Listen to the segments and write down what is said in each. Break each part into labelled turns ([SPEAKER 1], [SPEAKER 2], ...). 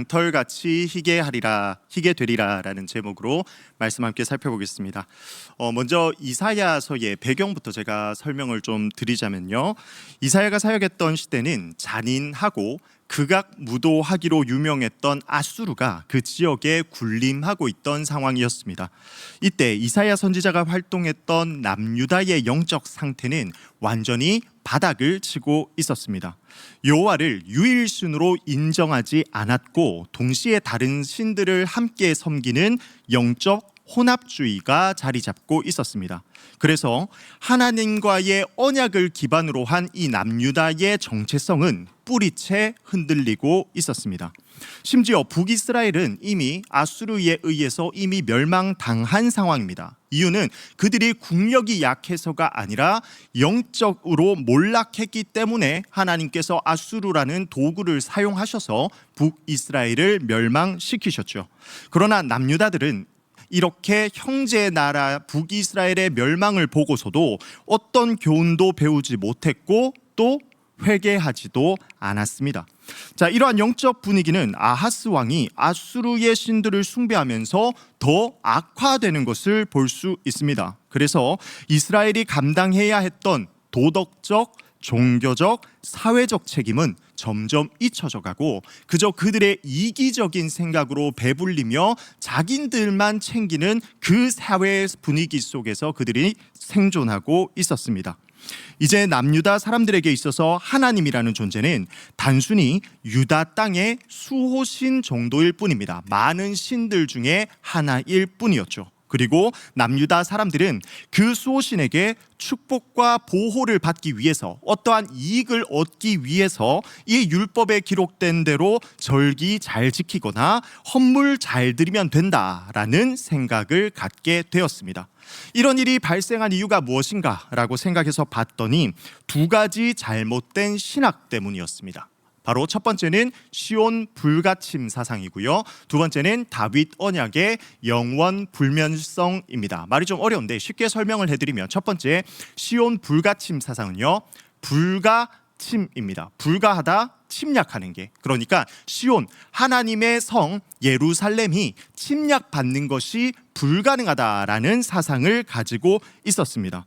[SPEAKER 1] 털같이 희게 되리라라는 제목으로 말씀 함께 살펴보겠습니다. 먼저 이사야서의 배경부터 제가 설명을 좀 드리자면요. 이사야가 사역했던 시대는 잔인하고 극악무도하기로 유명했던 아수르가 그 지역에 군림하고 있던 상황이었습니다. 이때 이사야 선지자가 활동했던 남유다의 영적 상태는 완전히 바닥을 치고 있었습니다. 여호와를 유일신으로 인정하지 않았고 동시에 다른 신들을 함께 섬기는 영적 혼합주의가 자리 잡고 있었습니다. 그래서 하나님과의 언약을 기반으로 한 이 남유다의 정체성은 뿌리채 흔들리고 있었습니다. 심지어 북이스라엘은 이미 아수르에 의해서 이미 멸망당한 상황입니다. 이유는 그들이 국력이 약해서가 아니라 영적으로 몰락했기 때문에 하나님께서 아수르라는 도구를 사용하셔서 북이스라엘을 멸망시키셨죠. 그러나 남유다들은 이렇게 형제 나라 북이스라엘의 멸망을 보고서도 어떤 교훈도 배우지 못했고 또 회개하지도 않았습니다. 자, 이러한 영적 분위기는 아하스 왕이 아수르의 신들을 숭배하면서 더 악화되는 것을 볼 수 있습니다. 그래서 이스라엘이 감당해야 했던 도덕적, 종교적, 사회적 책임은 점점 잊혀져 가고 그저 그들의 이기적인 생각으로 배불리며 자기들만 챙기는 그 사회 분위기 속에서 그들이 생존하고 있었습니다. 이제 남유다 사람들에게 있어서 하나님이라는 존재는 단순히 유다 땅의 수호신 정도일 뿐입니다. 많은 신들 중에 하나일 뿐이었죠. 그리고 남유다 사람들은 그 수호신에게 축복과 보호를 받기 위해서 어떠한 이익을 얻기 위해서 이 율법에 기록된 대로 절기 잘 지키거나 헌물 잘 드리면 된다라는 생각을 갖게 되었습니다. 이런 일이 발생한 이유가 무엇인가라고 생각해서 봤더니 두 가지 잘못된 신학 때문이었습니다. 바로 첫 번째는 시온 불가침 사상이고요. 두 번째는 다윗 언약의 영원 불면성입니다. 말이 좀 어려운데 쉽게 설명을 해드리면 첫 번째 시온 불가침 사상은요. 불가침입니다. 불가하다, 침략하는 게. 그러니까 시온, 하나님의 성 예루살렘이 침략받는 것이 불가능하다라는 사상을 가지고 있었습니다.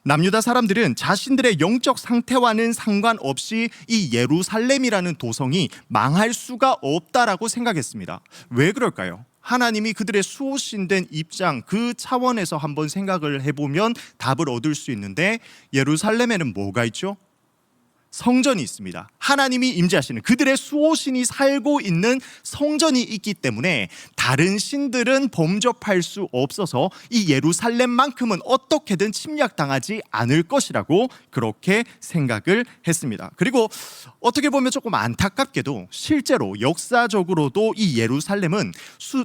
[SPEAKER 1] 남유다 사람들은 자신들의 영적 상태와는 상관없이 이 예루살렘이라는 도성이 망할 수가 없다라고 생각했습니다. 왜 그럴까요? 하나님이 그들의 수호신된 입장 그 차원에서 한번 생각을 해보면 답을 얻을 수 있는데 예루살렘에는 뭐가 있죠? 성전이 있습니다. 하나님이 임재하시는 그들의 수호신이 살고 있는 성전이 있기 때문에 다른 신들은 범접할 수 없어서 이 예루살렘만큼은 어떻게든 침략당하지 않을 것이라고 그렇게 생각을 했습니다. 그리고 어떻게 보면 조금 안타깝게도 실제로 역사적으로도 이 예루살렘은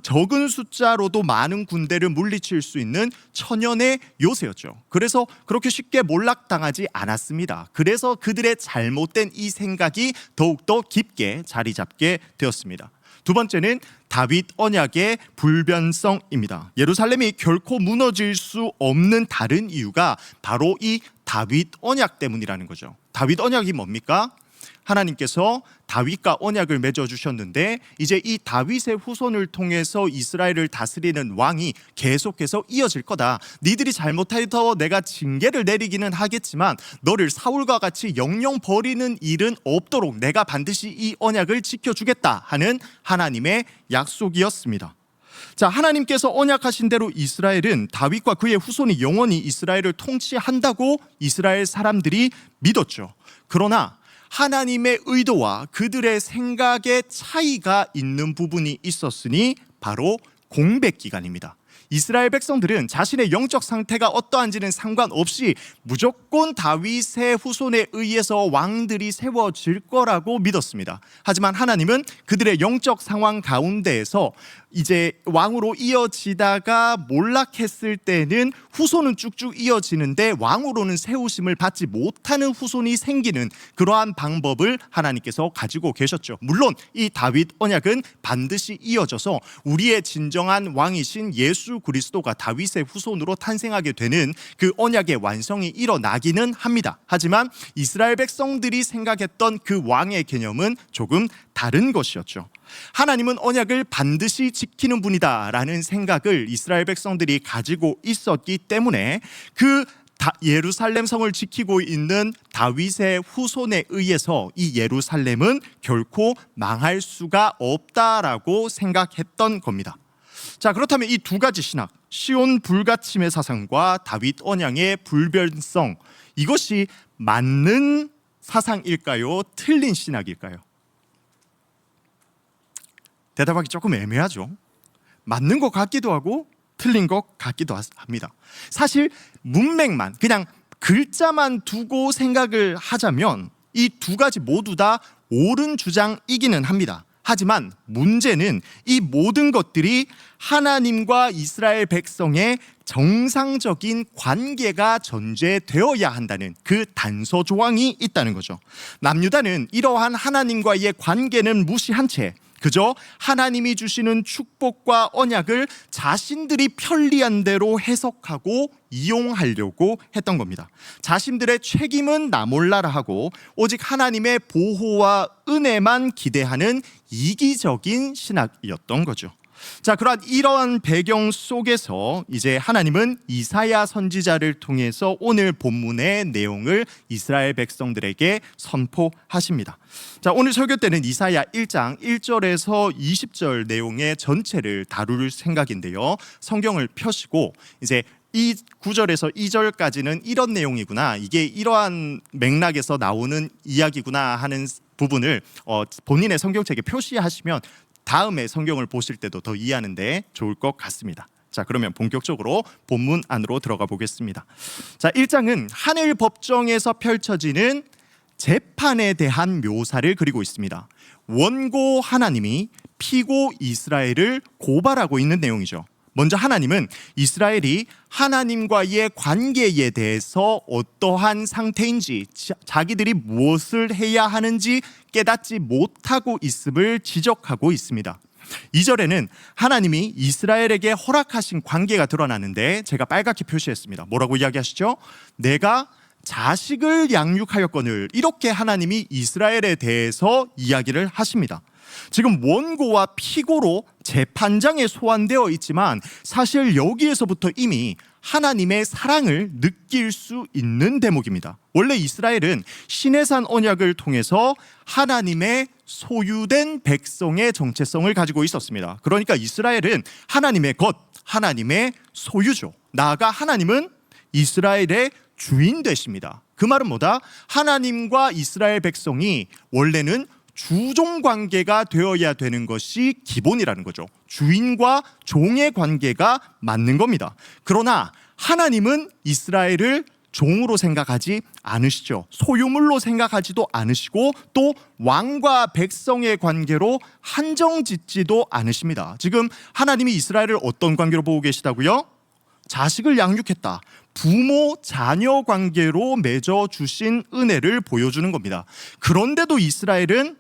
[SPEAKER 1] 적은 숫자로도 많은 군대를 물리칠 수 있는 천연의 요새였죠. 그래서 그렇게 쉽게 몰락당하지 않았습니다. 그래서 그들의 잘못된 이 생각이 더욱더 깊게 자리 잡게 되었습니다. 두 번째는 다윗 언약의 불변성입니다. 예루살렘이 결코 무너질 수 없는 다른 이유가 바로 이 다윗 언약 때문이라는 거죠. 다윗 언약이 뭡니까? 하나님께서 다윗과 언약을 맺어주셨는데 이제 이 다윗의 후손을 통해서 이스라엘을 다스리는 왕이 계속해서 이어질 거다. 니들이 잘못해서 내가 징계를 내리기는 하겠지만 너를 사울과 같이 영영 버리는 일은 없도록 내가 반드시 이 언약을 지켜주겠다 하는 하나님의 약속이었습니다. 자, 하나님께서 언약하신 대로 이스라엘은 다윗과 그의 후손이 영원히 이스라엘을 통치한다고 이스라엘 사람들이 믿었죠. 그러나 하나님의 의도와 그들의 생각의 차이가 있는 부분이 있었으니 바로 공백 기간입니다. 이스라엘 백성들은 자신의 영적 상태가 어떠한지는 상관없이 무조건 다윗의 후손에 의해서 왕들이 세워질 거라고 믿었습니다. 하지만 하나님은 그들의 영적 상황 가운데에서 이제 왕으로 이어지다가 몰락했을 때는 후손은 쭉쭉 이어지는데 왕으로는 세우심을 받지 못하는 후손이 생기는 그러한 방법을 하나님께서 가지고 계셨죠. 물론 이 다윗 언약은 반드시 이어져서 우리의 진정한 왕이신 예수 예수 그리스도가 다윗의 후손으로 탄생하게 되는 그 언약의 완성이 일어나기는 합니다. 하지만 이스라엘 백성들이 생각했던 그 왕의 개념은 조금 다른 것이었죠. 하나님은 언약을 반드시 지키는 분이다라는 생각을 이스라엘 백성들이 가지고 있었기 때문에 그 예루살렘 성을 지키고 있는 다윗의 후손에 의해서 이 예루살렘은 결코 망할 수가 없다라고 생각했던 겁니다. 자, 그렇다면 이 두 가지 신학, 시온 불가침의 사상과 다윗 언약의 불변성, 이것이 맞는 사상일까요? 틀린 신학일까요? 대답하기 조금 애매하죠. 맞는 것 같기도 하고 틀린 것 같기도 합니다. 사실 문맥만, 그냥 글자만 두고 생각을 하자면 이 두 가지 모두 다 옳은 주장이기는 합니다. 하지만 문제는 이 모든 것들이 하나님과 이스라엘 백성의 정상적인 관계가 전제되어야 한다는 그 단서 조항이 있다는 거죠. 남유다는 이러한 하나님과의 관계는 무시한 채 그저 하나님이 주시는 축복과 언약을 자신들이 편리한 대로 해석하고 이용하려고 했던 겁니다. 자신들의 책임은 나 몰라라 하고 오직 하나님의 보호와 은혜만 기대하는 이기적인 신학이었던 거죠. 자, 그러한 이러한 배경 속에서 이제 하나님은 이사야 선지자를 통해서 오늘 본문의 내용을 이스라엘 백성들에게 선포하십니다. 자, 오늘 설교 때는 이사야 1장 1절에서 20절 내용의 전체를 다룰 생각인데요. 성경을 펴시고 이제 이 9절에서 2절까지는 이런 내용이구나, 이게 이러한 맥락에서 나오는 이야기구나 하는 부분을 본인의 성경책에 표시하시면 다음에 성경을 보실 때도 더 이해하는데 좋을 것 같습니다. 자, 그러면 본격적으로 본문 안으로 들어가 보겠습니다. 자, 1장은 하늘 법정에서 펼쳐지는 재판에 대한 묘사를 그리고 있습니다. 원고 하나님이 피고 이스라엘을 고발하고 있는 내용이죠. 먼저 하나님은 이스라엘이 하나님과의 관계에 대해서 어떠한 상태인지, 자기들이 무엇을 해야 하는지 깨닫지 못하고 있음을 지적하고 있습니다. 2절에는 하나님이 이스라엘에게 허락하신 관계가 드러나는데 제가 빨갛게 표시했습니다. 뭐라고 이야기하시죠? 내가 자식을 양육하였거늘, 이렇게 하나님이 이스라엘에 대해서 이야기를 하십니다. 지금 원고와 피고로 재판장에 소환되어 있지만 사실 여기에서부터 이미 하나님의 사랑을 느낄 수 있는 대목입니다. 원래 이스라엘은 시내산 언약을 통해서 하나님의 소유된 백성의 정체성을 가지고 있었습니다. 그러니까 이스라엘은 하나님의 것, 하나님의 소유죠. 나아가 하나님은 이스라엘의 주인 되십니다. 그 말은 뭐다? 하나님과 이스라엘 백성이 원래는 주종 관계가 되어야 되는 것이 기본이라는 거죠. 주인과 종의 관계가 맞는 겁니다. 그러나 하나님은 이스라엘을 종으로 생각하지 않으시죠. 소유물로 생각하지도 않으시고 또 왕과 백성의 관계로 한정 짓지도 않으십니다. 지금 하나님이 이스라엘을 어떤 관계로 보고 계시다고요? 자식을 양육했다. 부모 자녀 관계로 맺어 주신 은혜를 보여주는 겁니다. 그런데도 이스라엘은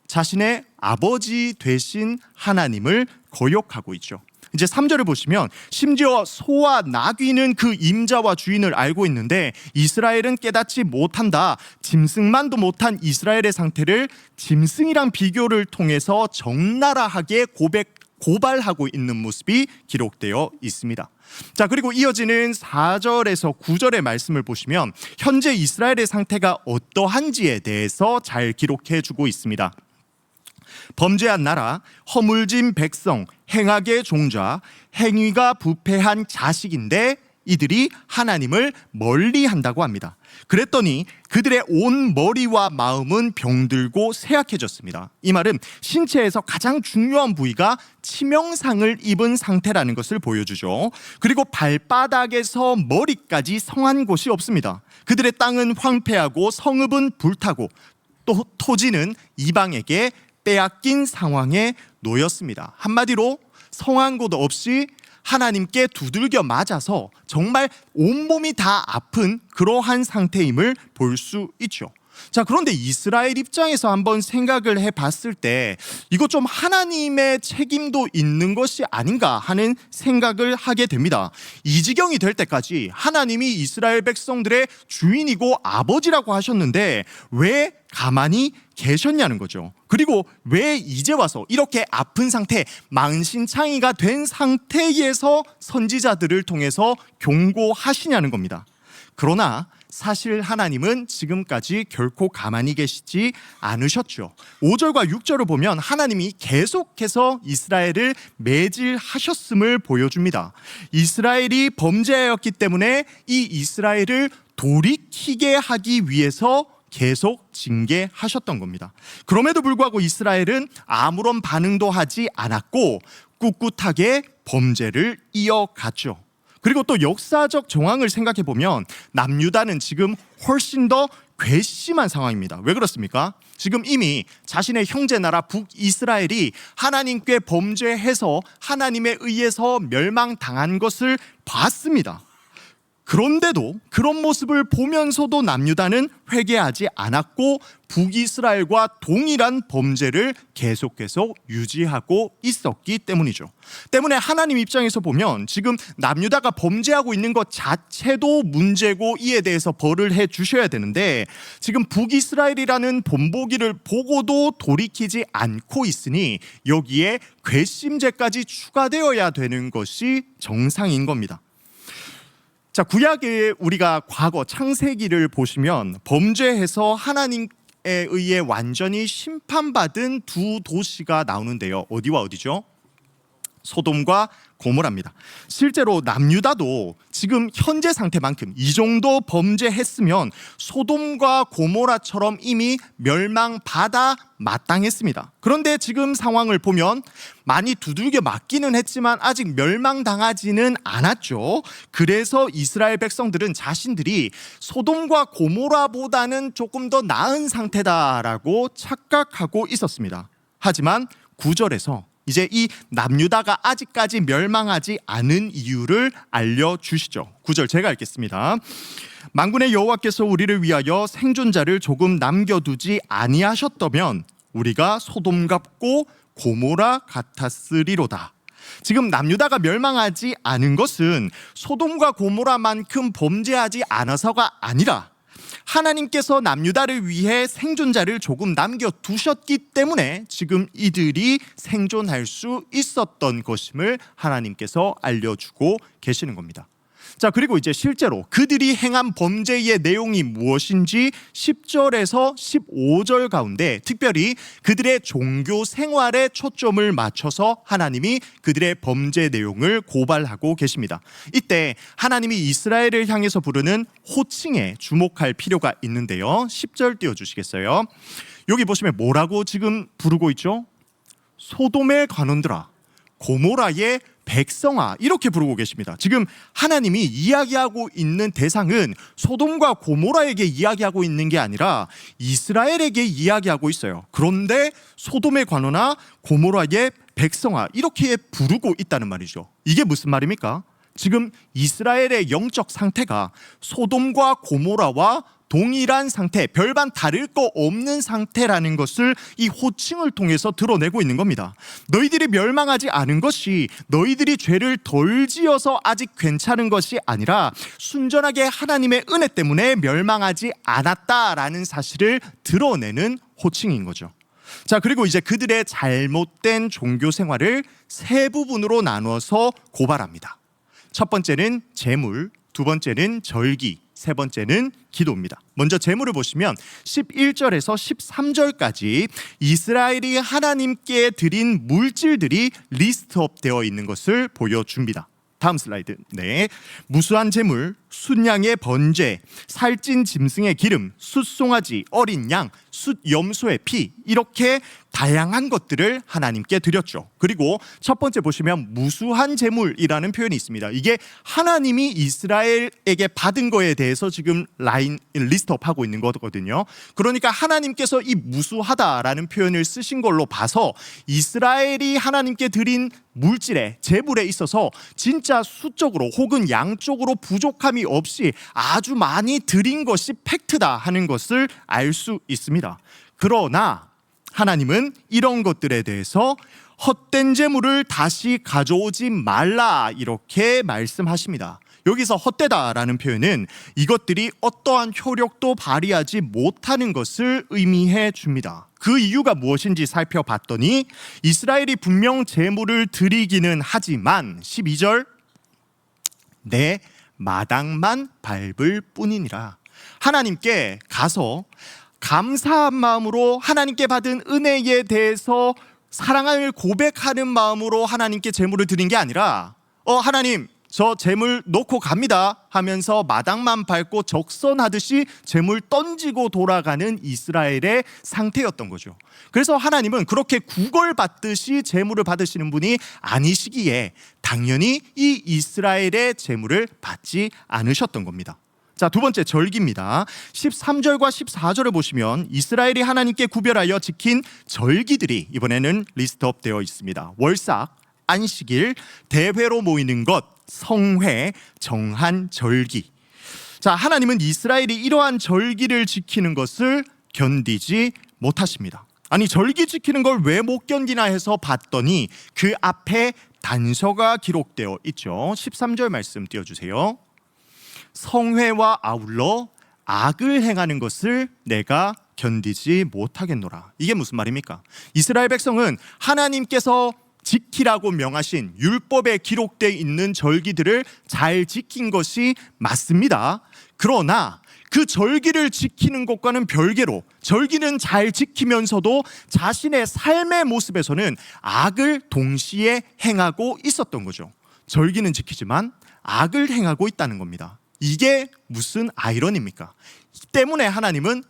[SPEAKER 1] 자신의 아버지 되신 하나님을 거역하고 있죠. 이제 3절을 보시면 심지어 소와 나귀는 그 임자와 주인을 알고 있는데 이스라엘은 깨닫지 못한다. 짐승만도 못한 이스라엘의 상태를 짐승이랑 비교를 통해서 적나라하게 고발하고 있는 모습이 기록되어 있습니다. 자, 그리고 이어지는 4절에서 9절의 말씀을 보시면 현재 이스라엘의 상태가 어떠한지에 대해서 잘 기록해 주고 있습니다. 범죄한 나라, 허물진 백성, 행악의 종자, 행위가 부패한 자식인데 이들이 하나님을 멀리한다고 합니다. 그랬더니 그들의 온 머리와 마음은 병들고 쇠약해졌습니다. 이 말은 신체에서 가장 중요한 부위가 치명상을 입은 상태라는 것을 보여주죠. 그리고 발바닥에서 머리까지 성한 곳이 없습니다. 그들의 땅은 황폐하고 성읍은 불타고 또 토지는 이방에게 빼앗긴 상황에 놓였습니다. 한마디로 성한 곳 없이 하나님께 두들겨 맞아서 정말 온몸이 다 아픈 그러한 상태임을 볼 수 있죠. 자, 그런데 이스라엘 입장에서 한번 생각을 해봤을 때 이거 좀 하나님의 책임도 있는 것이 아닌가 하는 생각을 하게 됩니다. 이 지경이 될 때까지 하나님이 이스라엘 백성들의 주인이고 아버지라고 하셨는데 왜 가만히 계셨냐는 거죠. 그리고 왜 이제 와서 이렇게 아픈 상태, 만신창이가 된 상태에서 선지자들을 통해서 경고하시냐는 겁니다. 그러나 사실 하나님은 지금까지 결코 가만히 계시지 않으셨죠. 5절과 6절을 보면 하나님이 계속해서 이스라엘을 매질하셨음을 보여줍니다. 이스라엘이 범죄하였기 때문에 이 이스라엘을 돌이키게 하기 위해서 계속 징계하셨던 겁니다. 그럼에도 불구하고 이스라엘은 아무런 반응도 하지 않았고 꿋꿋하게 범죄를 이어갔죠. 그리고 또 역사적 정황을 생각해 보면 남유다는 지금 훨씬 더 괘씸한 상황입니다. 왜 그렇습니까? 지금 이미 자신의 형제 나라 북이스라엘이 하나님께 범죄해서 하나님에 의해서 멸망당한 것을 봤습니다. 그런데도 그런 모습을 보면서도 남유다는 회개하지 않았고 북이스라엘과 동일한 범죄를 계속해서 유지하고 있었기 때문이죠. 때문에 하나님 입장에서 보면 지금 남유다가 범죄하고 있는 것 자체도 문제고 이에 대해서 벌을 해 주셔야 되는데 지금 북이스라엘이라는 본보기를 보고도 돌이키지 않고 있으니 여기에 괘씸죄까지 추가되어야 되는 것이 정상인 겁니다. 자, 구약에 우리가 과거 창세기를 보시면 범죄해서 하나님에 의해 완전히 심판받은 두 도시가 나오는데요. 어디와 어디죠? 소돔과 고모라입니다. 실제로 남유다도 지금 현재 상태만큼 이 정도 범죄했으면 소돔과 고모라처럼 이미 멸망받아 마땅했습니다. 그런데 지금 상황을 보면 많이 두들겨 맞기는 했지만 아직 멸망당하지는 않았죠. 그래서 이스라엘 백성들은 자신들이 소돔과 고모라보다는 조금 더 나은 상태다라고 착각하고 있었습니다. 하지만 9절에서 이제 이 남유다가 아직까지 멸망하지 않은 이유를 알려주시죠. 9절 제가 읽겠습니다. 만군의 여호와께서 우리를 위하여 생존자를 조금 남겨두지 아니하셨다면 우리가 소돔 같고 고모라 같았으리로다. 지금 남유다가 멸망하지 않은 것은 소돔과 고모라만큼 범죄하지 않아서가 아니라 하나님께서 남유다를 위해 생존자를 조금 남겨두셨기 때문에 지금 이들이 생존할 수 있었던 것임을 하나님께서 알려주고 계시는 겁니다. 자, 그리고 이제 실제로 그들이 행한 범죄의 내용이 무엇인지 10절에서 15절 가운데 특별히 그들의 종교 생활에 초점을 맞춰서 하나님이 그들의 범죄 내용을 고발하고 계십니다. 이때 하나님이 이스라엘을 향해서 부르는 호칭에 주목할 필요가 있는데요. 10절 띄워주시겠어요? 여기 보시면 뭐라고 지금 부르고 있죠? 소돔의 관원들아, 고모라의 백성아, 이렇게 부르고 계십니다. 지금 하나님이 이야기하고 있는 대상은 소돔과 고모라에게 이야기하고 있는 게 아니라 이스라엘에게 이야기하고 있어요. 그런데 소돔의 관원아, 고모라의 백성아, 이렇게 부르고 있다는 말이죠. 이게 무슨 말입니까? 지금 이스라엘의 영적 상태가 소돔과 고모라와 동일한 상태, 별반 다를 거 없는 상태라는 것을 이 호칭을 통해서 드러내고 있는 겁니다. 너희들이 멸망하지 않은 것이 너희들이 죄를 덜 지어서 아직 괜찮은 것이 아니라 순전하게 하나님의 은혜 때문에 멸망하지 않았다라는 사실을 드러내는 호칭인 거죠. 자, 그리고 이제 그들의 잘못된 종교 생활을 세 부분으로 나누어서 고발합니다. 첫 번째는 제물, 두 번째는 절기, 세 번째는 기도입니다. 먼저 제물을 보시면 11절에서 13절까지 이스라엘이 하나님께 드린 물질들이 리스트업 되어 있는 것을 보여줍니다. 다음 슬라이드. 네, 무수한 제물, 순양의 번제, 살찐 짐승의 기름, 숫송아지, 어린 양, 숫염소의 피, 이렇게 다양한 것들을 하나님께 드렸죠. 그리고 첫 번째 보시면 무수한 재물이라는 표현이 있습니다. 이게 하나님이 이스라엘에게 받은 거에 대해서 지금 리스트업하고 있는 거거든요. 그러니까 하나님께서 이 무수하다라는 표현을 쓰신 걸로 봐서 이스라엘이 하나님께 드린 물질에 재물에 있어서 진짜 수적으로 혹은 양적으로 부족함이 없이 아주 많이 드린 것이 팩트다 하는 것을 알 수 있습니다. 그러나 하나님은 이런 것들에 대해서 헛된 재물을 다시 가져오지 말라 이렇게 말씀하십니다. 여기서 헛되다라는 표현은 이것들이 어떠한 효력도 발휘하지 못하는 것을 의미해 줍니다. 그 이유가 무엇인지 살펴봤더니 이스라엘이 분명 제물을 드리기는 하지만 12절 내 마당만 밟을 뿐이니라. 하나님께 가서 감사한 마음으로 하나님께 받은 은혜에 대해서 사랑을 고백하는 마음으로 하나님께 제물을 드린 게 아니라 하나님 저 재물 놓고 갑니다 하면서 마당만 밟고 적선하듯이 재물 던지고 돌아가는 이스라엘의 상태였던 거죠. 그래서 하나님은 그렇게 구걸받듯이 재물을 받으시는 분이 아니시기에 당연히 이 이스라엘의 재물을 받지 않으셨던 겁니다. 자, 두 번째 절기입니다. 13절과 14절을 보시면 이스라엘이 하나님께 구별하여 지킨 절기들이 이번에는 리스트업 되어 있습니다. 월삭, 안식일, 대회로 모이는 것, 성회, 정한 절기. 자, 하나님은 이스라엘이 이러한 절기를 지키는 것을 견디지 못하십니다. 아니, 절기 지키는 걸 왜 못 견디나 해서 봤더니 그 앞에 단서가 기록되어 있죠. 13절 말씀 띄워주세요. 성회와 아울러 악을 행하는 것을 내가 견디지 못하겠노라. 이게 무슨 말입니까? 이스라엘 백성은 하나님께서 지키라고 명하신 율법에 기록되어 있는 절기들을 잘 지킨 것이 맞습니다. 그러나 그 절기를 지키는 것과는 별개로 절기는 잘 지키면서도 자신의 삶의 모습에서는 악을 동시에 행하고 있었던 거죠. 절기는 지키지만 악을 행하고 있다는 겁니다. 이게 무슨 아이러니입니까? 때문에 하나님은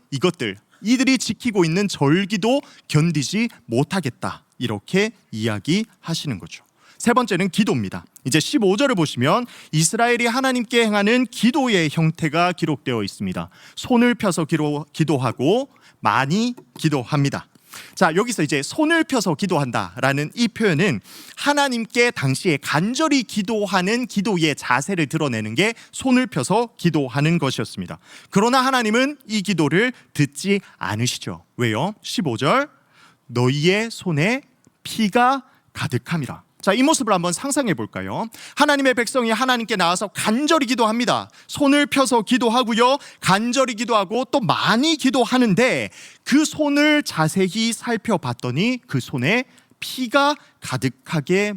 [SPEAKER 1] 이들이 지키고 있는 절기도 견디지 못하겠다 이렇게 이야기하시는 거죠. 세 번째는 기도입니다. 이제 15절을 보시면 이스라엘이 하나님께 행하는 기도의 형태가 기록되어 있습니다. 손을 펴서 기도하고 많이 기도합니다. 자, 여기서 이제 손을 펴서 기도한다라는 이 표현은 하나님께 당시에 간절히 기도하는 기도의 자세를 드러내는 게 손을 펴서 기도하는 것이었습니다. 그러나 하나님은 이 기도를 듣지 않으시죠. 왜요? 15절 너희의 손에 피가 가득함이라. 자, 이 모습을 한번 상상해 볼까요? 하나님의 백성이 하나님께 나와서 간절히 기도합니다. 손을 펴서 기도하고요, 간절히 기도하고 또 많이 기도하는데 그 손을 자세히 살펴봤더니 그 손에 피가 가득하게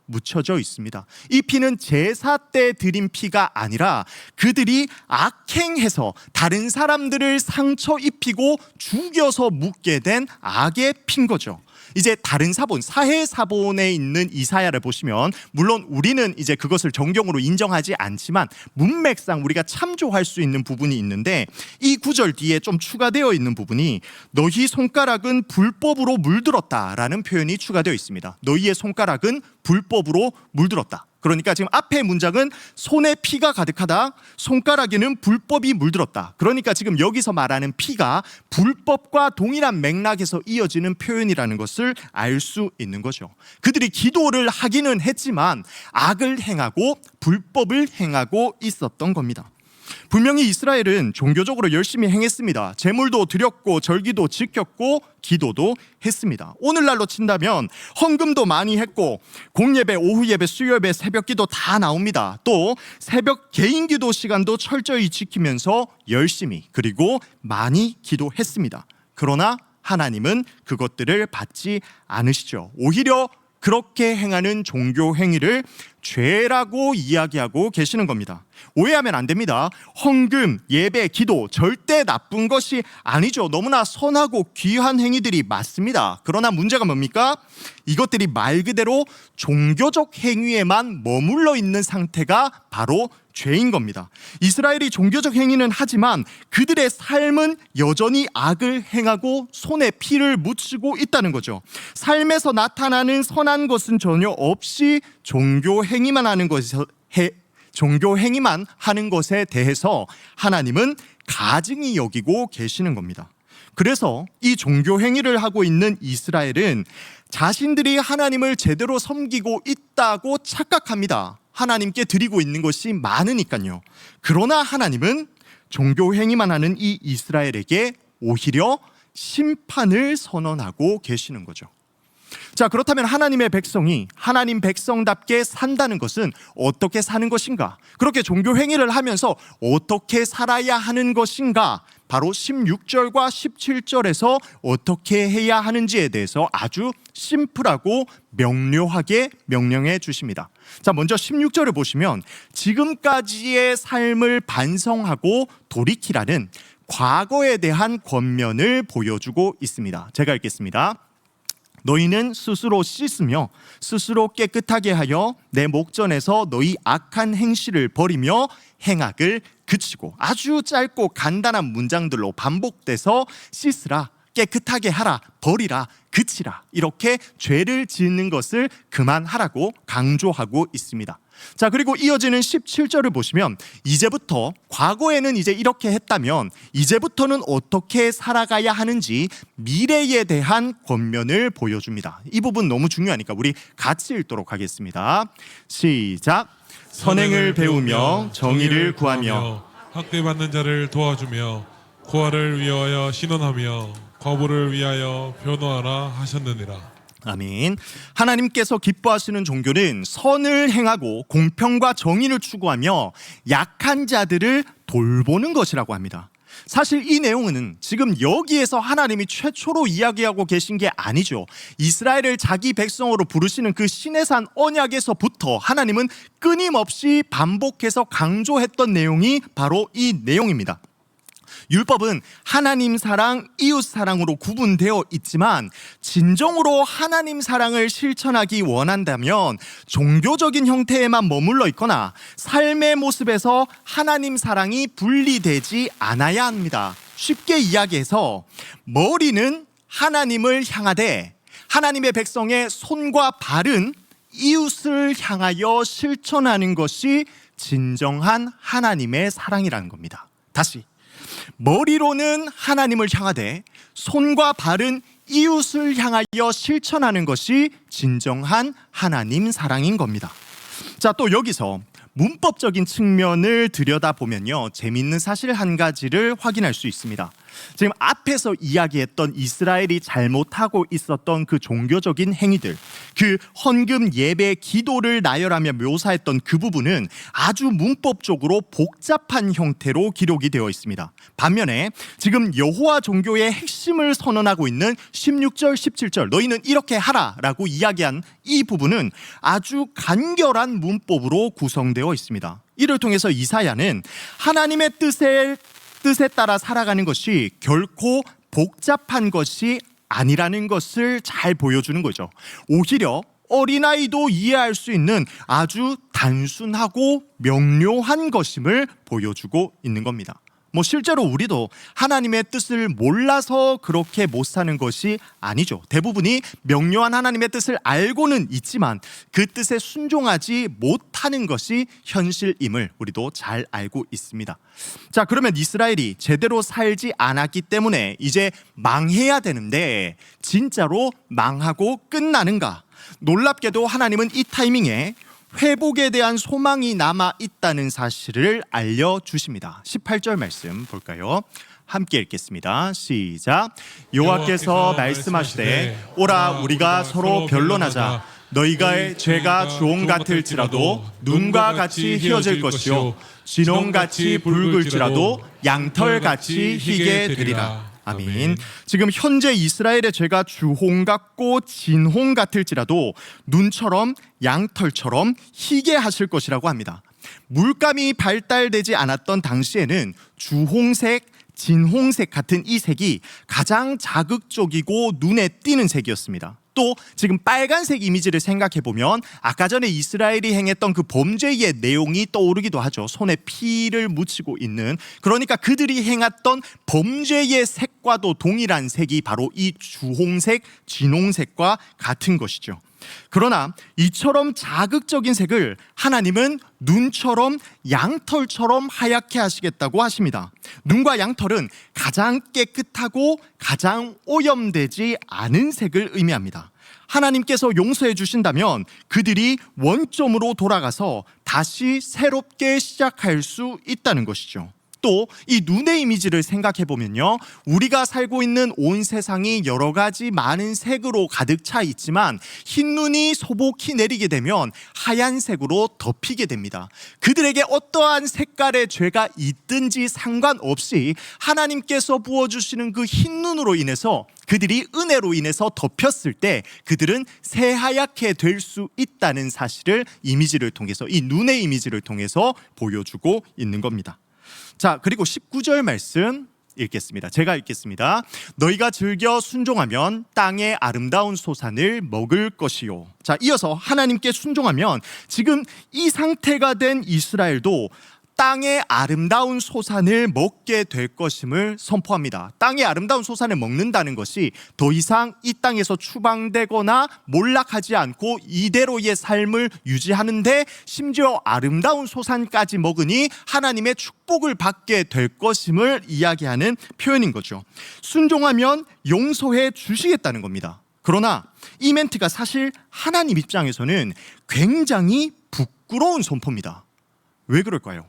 [SPEAKER 1] 묻혀져 있습니다. 이 피는 제사 때 드린 피가 아니라 그들이 악행해서 다른 사람들을 상처 입히고 죽여서 묻게 된 악의 피인 거죠. 이제 다른 사본, 사해 사본에 있는 이사야를 보시면 물론 우리는 이제 그것을 정경으로 인정하지 않지만 문맥상 우리가 참조할 수 있는 부분이 있는데 이 구절 뒤에 좀 추가되어 있는 부분이 너희 손가락은 불법으로 물들었다라는 표현이 추가되어 있습니다. 너희의 손가락은 불법으로 물들었다. 그러니까 지금 앞에 문장은 손에 피가 가득하다, 손가락에는 불법이 물들었다. 그러니까 지금 여기서 말하는 피가 불법과 동일한 맥락에서 이어지는 표현이라는 것을 알 수 있는 거죠. 그들이 기도를 하기는 했지만 악을 행하고 불법을 행하고 있었던 겁니다. 분명히 이스라엘은 종교적으로 열심히 행했습니다. 제물도 드렸고 절기도 지켰고 기도도 했습니다. 오늘날로 친다면 헌금도 많이 했고 공예배, 오후예배, 수요예배, 새벽기도 다 나옵니다. 또 새벽 개인기도 시간도 철저히 지키면서 열심히 그리고 많이 기도했습니다. 그러나 하나님은 그것들을 받지 않으시죠. 오히려 그렇게 행하는 종교 행위를 죄라고 이야기하고 계시는 겁니다. 오해하면 안 됩니다. 헌금, 예배, 기도 절대 나쁜 것이 아니죠. 너무나 선하고 귀한 행위들이 맞습니다. 그러나 문제가 뭡니까? 이것들이 말 그대로 종교적 행위에만 머물러 있는 상태가 바로 죄인 겁니다. 이스라엘이 종교적 행위는 하지만 그들의 삶은 여전히 악을 행하고 손에 피를 묻히고 있다는 거죠. 삶에서 나타나는 선한 것은 전혀 없이 종교 행위만 하는 것에 대해서 하나님은 가증히 여기고 계시는 겁니다. 그래서 이 종교 행위를 하고 있는 이스라엘은 자신들이 하나님을 제대로 섬기고 있다고 착각합니다. 하나님께 드리고 있는 것이 많으니까요. 그러나 하나님은 종교 행위만 하는 이 이스라엘에게 오히려 심판을 선언하고 계시는 거죠. 자, 그렇다면 하나님의 백성이 하나님 백성답게 산다는 것은 어떻게 사는 것인가? 그렇게 종교 행위를 하면서 어떻게 살아야 하는 것인가? 바로 16절과 17절에서 어떻게 해야 하는지에 대해서 아주 심플하고 명료하게 명령해 주십니다. 자, 먼저 16절을 보시면 지금까지의 삶을 반성하고 돌이키라는 과거에 대한 권면을 보여주고 있습니다. 제가 읽겠습니다. 너희는 스스로 씻으며 스스로 깨끗하게 하여 내 목전에서 너희 악한 행실을 버리며 행악을 그치고, 아주 짧고 간단한 문장들로 반복돼서 씻으라, 깨끗하게 하라, 버리라, 그치라, 이렇게 죄를 짓는 것을 그만하라고 강조하고 있습니다. 자, 그리고 이어지는 17절을 보시면 이제부터, 과거에는 이제 이렇게 했다면 이제부터는 어떻게 살아가야 하는지 미래에 대한 권면을 보여줍니다. 이 부분 너무 중요하니까 우리 같이 읽도록 하겠습니다. 시작. 선행을 배우며 정의를 구하며
[SPEAKER 2] 학대받는 자를 도와주며 고아를 위하여 신원하며 과부를 위하여 변호하라 하셨느니라.
[SPEAKER 1] 아멘. 하나님께서 기뻐하시는 종교는 선을 행하고 공평과 정의를 추구하며 약한 자들을 돌보는 것이라고 합니다. 사실 이 내용은 지금 여기에서 하나님이 최초로 이야기하고 계신 게 아니죠. 이스라엘을 자기 백성으로 부르시는 그 시내산 언약에서부터 하나님은 끊임없이 반복해서 강조했던 내용이 바로 이 내용입니다. 율법은 하나님 사랑, 이웃 사랑으로 구분되어 있지만 진정으로 하나님 사랑을 실천하기 원한다면 종교적인 형태에만 머물러 있거나 삶의 모습에서 하나님 사랑이 분리되지 않아야 합니다. 쉽게 이야기해서 머리는 하나님을 향하되 하나님의 백성의 손과 발은 이웃을 향하여 실천하는 것이 진정한 하나님의 사랑이라는 겁니다. 다시, 머리로는 하나님을 향하되 손과 발은 이웃을 향하여 실천하는 것이 진정한 하나님 사랑인 겁니다. 자, 또 여기서 문법적인 측면을 들여다보면요, 재미있는 사실 한 가지를 확인할 수 있습니다. 지금 앞에서 이야기했던 이스라엘이 잘못하고 있었던 그 종교적인 행위들, 그 헌금, 예배, 기도를 나열하며 묘사했던 그 부분은 아주 문법적으로 복잡한 형태로 기록이 되어 있습니다. 반면에 지금 여호와 종교의 핵심을 선언하고 있는 16절, 17절 너희는 이렇게 하라라고 이야기한 이 부분은 아주 간결한 문법으로 구성되어 있습니다. 이를 통해서 이사야는 하나님의 뜻에 따라 살아가는 것이 결코 복잡한 것이 아니라는 것을 잘 보여주는 거죠. 오히려 어린아이도 이해할 수 있는 아주 단순하고 명료한 것임을 보여주고 있는 겁니다. 실제로 우리도 하나님의 뜻을 몰라서 그렇게 못 사는 것이 아니죠. 대부분이 명료한 하나님의 뜻을 알고는 있지만 그 뜻에 순종하지 못하는 것이 현실임을 우리도 잘 알고 있습니다. 자, 그러면 이스라엘이 제대로 살지 않았기 때문에 이제 망해야 되는데 진짜로 망하고 끝나는가? 놀랍게도 하나님은 이 타이밍에 회복에 대한 소망이 남아 있다는 사실을 알려주십니다. 18절 말씀 볼까요? 함께 읽겠습니다. 시작. 여호와께서 말씀하시되 오라 우리가 서로 변론하자. 너희가의 죄가 주홍 같을지라도 눈과 같이 희어질 것이요 진홍같이 붉을지라도 양털같이 희게 되리라. 아멘.
[SPEAKER 2] 아멘.
[SPEAKER 1] 지금 현재 이스라엘의 죄가 주홍 같고 진홍 같을지라도 눈처럼 양털처럼 희게 하실 것이라고 합니다. 물감이 발달되지 않았던 당시에는 주홍색, 진홍색 같은 이 색이 가장 자극적이고 눈에 띄는 색이었습니다. 또 지금 빨간색 이미지를 생각해 보면 아까 전에 이스라엘이 행했던 그 범죄의 내용이 떠오르기도 하죠. 손에 피를 묻히고 있는, 그러니까 그들이 행했던 범죄의 색과도 동일한 색이 바로 이 주홍색, 진홍색과 같은 것이죠. 그러나 이처럼 자극적인 색을 하나님은 눈처럼 양털처럼 하얗게 하시겠다고 하십니다. 눈과 양털은 가장 깨끗하고 가장 오염되지 않은 색을 의미합니다. 하나님께서 용서해 주신다면 그들이 원점으로 돌아가서 다시 새롭게 시작할 수 있다는 것이죠. 또 이 눈의 이미지를 생각해 보면요, 우리가 살고 있는 온 세상이 여러 가지 많은 색으로 가득 차 있지만 흰눈이 소복히 내리게 되면 하얀색으로 덮이게 됩니다. 그들에게 어떠한 색깔의 죄가 있든지 상관없이 하나님께서 부어주시는 그 흰눈으로 인해서 그들이 은혜로 인해서 덮였을 때 그들은 새하얗게 될 수 있다는 사실을 이미지를 통해서, 이 눈의 이미지를 통해서 보여주고 있는 겁니다. 자, 그리고 19절 말씀 읽겠습니다. 제가 읽겠습니다. 너희가 즐겨 순종하면 땅의 아름다운 소산을 먹을 것이요. 자, 이어서 하나님께 순종하면 지금 이 상태가 된 이스라엘도 땅의 아름다운 소산을 먹게 될 것임을 선포합니다. 땅의 아름다운 소산을 먹는다는 것이 더 이상 이 땅에서 추방되거나 몰락하지 않고 이대로의 삶을 유지하는데 심지어 아름다운 소산까지 먹으니 하나님의 축복을 받게 될 것임을 이야기하는 표현인 거죠. 순종하면 용서해 주시겠다는 겁니다. 그러나 이 멘트가 사실 하나님 입장에서는 굉장히 부끄러운 선포입니다. 왜 그럴까요?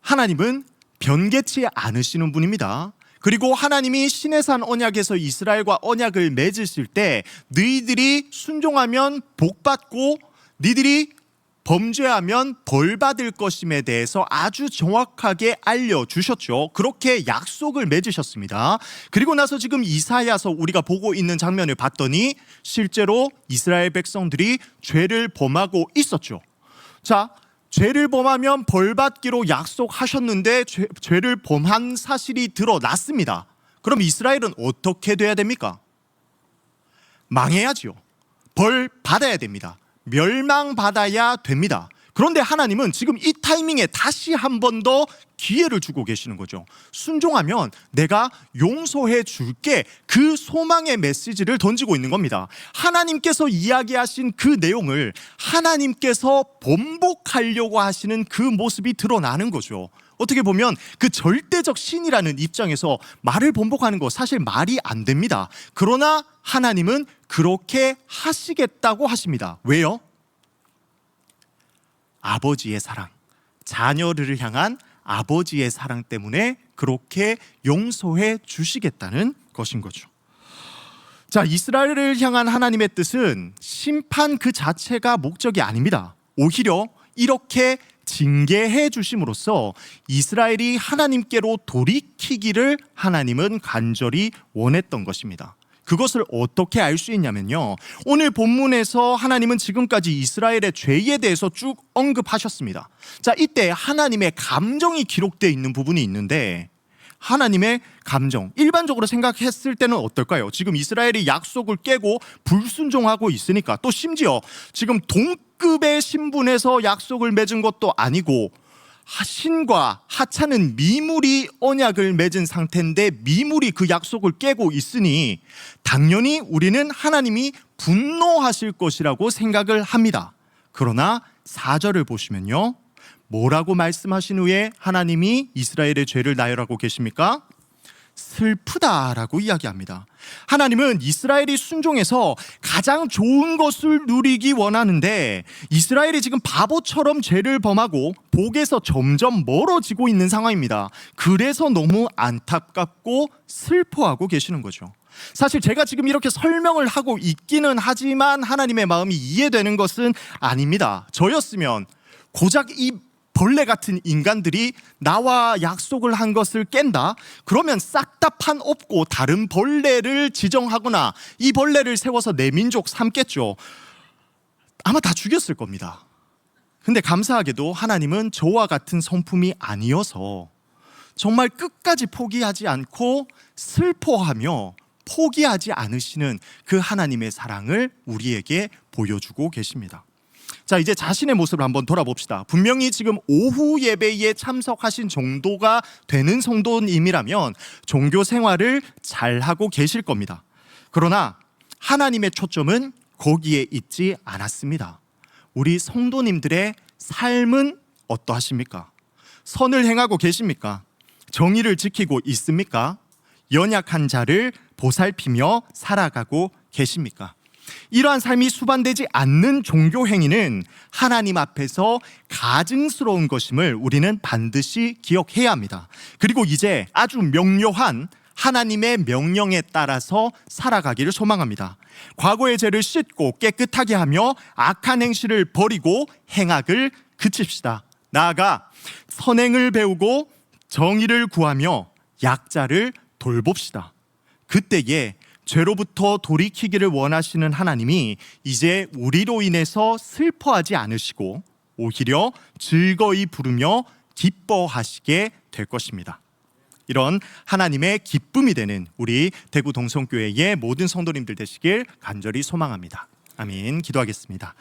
[SPEAKER 1] 하나님은 변개치 않으시는 분입니다. 그리고 하나님이 시내산 언약에서 이스라엘과 언약을 맺으실 때 너희들이 순종하면 복받고 너희들이 범죄하면 벌받을 것임에 대해서 아주 정확하게 알려주셨죠. 그렇게 약속을 맺으셨습니다. 그리고 나서 지금 이사야서 우리가 보고 있는 장면을 봤더니 실제로 이스라엘 백성들이 죄를 범하고 있었죠. 자, 죄를 범하면 벌받기로 약속하셨는데 죄를 범한 사실이 드러났습니다. 그럼 이스라엘은 어떻게 돼야 됩니까? 망해야지요. 벌 받아야 됩니다. 멸망받아야 됩니다. 그런데 하나님은 지금 이 타이밍에 다시 한 번 더 기회를 주고 계시는 거죠. 순종하면 내가 용서해 줄게, 그 소망의 메시지를 던지고 있는 겁니다. 하나님께서 이야기하신 그 내용을 하나님께서 번복하려고 하시는 그 모습이 드러나는 거죠. 어떻게 보면 그 절대적 신이라는 입장에서 말을 번복하는 거 사실 말이 안 됩니다. 그러나 하나님은 그렇게 하시겠다고 하십니다. 왜요? 아버지의 사랑, 자녀를 향한 아버지의 사랑 때문에 그렇게 용서해 주시겠다는 것인 거죠. 자, 이스라엘을 향한 하나님의 뜻은 심판 그 자체가 목적이 아닙니다. 오히려 이렇게 징계해 주심으로써 이스라엘이 하나님께로 돌이키기를 하나님은 간절히 원했던 것입니다. 그것을 어떻게 알 수 있냐면요, 오늘 본문에서 하나님은 지금까지 이스라엘의 죄에 대해서 쭉 언급하셨습니다. 자, 이때 하나님의 감정이 기록되어 있는 부분이 있는데, 하나님의 감정, 일반적으로 생각했을 때는 어떨까요? 지금 이스라엘이 약속을 깨고 불순종하고 있으니까, 또 심지어 지금 동급의 신분에서 약속을 맺은 것도 아니고 신과 하찮은 미물이 언약을 맺은 상태인데 미물이 그 약속을 깨고 있으니 당연히 우리는 하나님이 분노하실 것이라고 생각을 합니다. 그러나 4절을 보시면요, 뭐라고 말씀하신 후에 하나님이 이스라엘의 죄를 나열하고 계십니까? 슬프다라고 이야기합니다. 하나님은 이스라엘이 순종해서 가장 좋은 것을 누리기 원하는데 이스라엘이 지금 바보처럼 죄를 범하고 복에서 점점 멀어지고 있는 상황입니다. 그래서 너무 안타깝고 슬퍼하고 계시는 거죠. 사실 제가 지금 이렇게 설명을 하고 있기는 하지만 하나님의 마음이 이해되는 것은 아닙니다. 저였으면 고작 이 벌레 같은 인간들이 나와 약속을 한 것을 깬다? 그러면 싹 다 판 엎고 다른 벌레를 지정하거나 이 벌레를 세워서 내 민족 삼겠죠. 아마 다 죽였을 겁니다. 근데 감사하게도 하나님은 저와 같은 성품이 아니어서 정말 끝까지 포기하지 않고 슬퍼하며 포기하지 않으시는 그 하나님의 사랑을 우리에게 보여주고 계십니다. 자, 이제 자신의 모습을 한번 돌아봅시다. 분명히 지금 오후 예배에 참석하신 정도가 되는 성도님이라면 종교 생활을 잘하고 계실 겁니다. 그러나 하나님의 초점은 거기에 있지 않았습니다. 우리 성도님들의 삶은 어떠하십니까? 선을 행하고 계십니까? 정의를 지키고 있습니까? 연약한 자를 보살피며 살아가고 계십니까? 이러한 삶이 수반되지 않는 종교 행위는 하나님 앞에서 가증스러운 것임을 우리는 반드시 기억해야 합니다. 그리고 이제 아주 명료한 하나님의 명령에 따라서 살아가기를 소망합니다. 과거의 죄를 씻고 깨끗하게 하며 악한 행실을 버리고 행악을 그칩시다. 나아가 선행을 배우고 정의를 구하며 약자를 돌봅시다. 그때에 죄로부터 돌이키기를 원하시는 하나님이 이제 우리로 인해서 슬퍼하지 않으시고 오히려 즐거이 부르며 기뻐하시게 될 것입니다. 이런 하나님의 기쁨이 되는 우리 대구 동성교회의 모든 성도님들 되시길 간절히 소망합니다. 아멘. 기도하겠습니다.